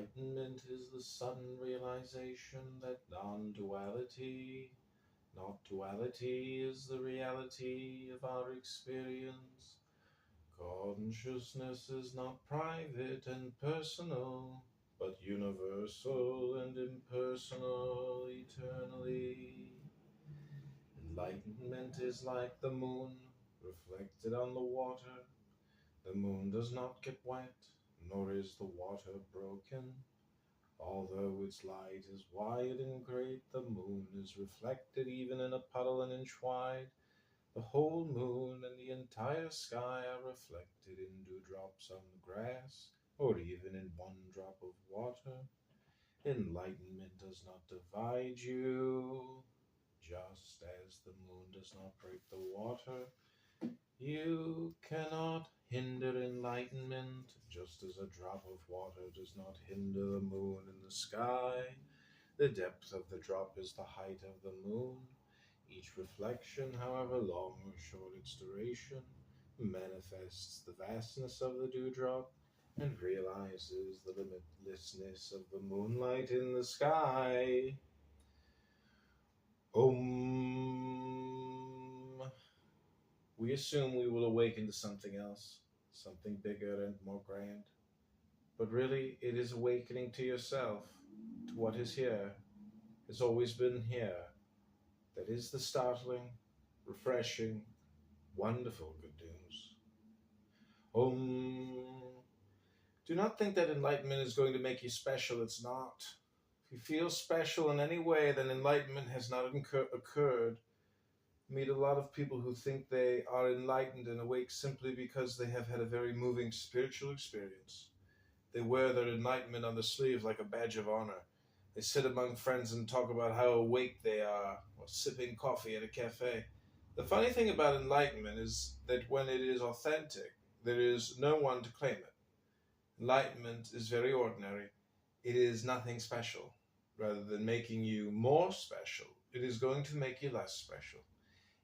Enlightenment is the sudden realization that non-duality, not duality, is the reality of our experience. Consciousness is not private and personal, but universal and impersonal eternally. Enlightenment is like the moon reflected on the water. The moon does not get wet, nor is the water broken. Although its light is wide and great, the moon is reflected even in a puddle an inch wide. The whole moon and the entire sky are reflected in dewdrops on the grass, or even in one drop of water. Enlightenment does not divide you, just as the moon does not break the water. You cannot hinder enlightenment, just as a drop of water does not hinder the moon in the sky. The depth of the drop is the height of the moon. Each reflection, however long or short its duration, manifests the vastness of the dewdrop and realizes the limitlessness of the moonlight in the sky. Om. We assume we will awaken to something else, something bigger and more grand. But really, it is awakening to yourself, to what is here, has always been here. That is the startling, refreshing, wonderful good news. Do not think that enlightenment is going to make you special. It's not. If you feel special in any way, then enlightenment has not occurred. I meet a lot of people who think they are enlightened and awake simply because they have had a very moving spiritual experience. They wear their enlightenment on the sleeve like a badge of honor. They sit among friends and talk about how awake they are, or sipping coffee at a cafe. The funny thing about enlightenment is that when it is authentic, there is no one to claim it. Enlightenment is very ordinary. It is nothing special. Rather than making you more special, it is going to make you less special.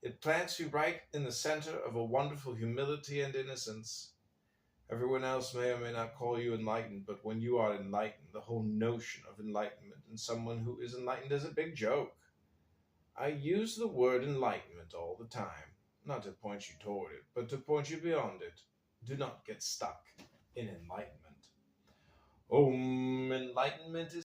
It plants you right in the center of a wonderful humility and innocence. Everyone else may or may not call you enlightened, but when you are enlightened, the whole notion of enlightenment and someone who is enlightened is a big joke. I use the word enlightenment all the time, not to point you toward it, but to point you beyond it. Do not get stuck in enlightenment. Enlightenment is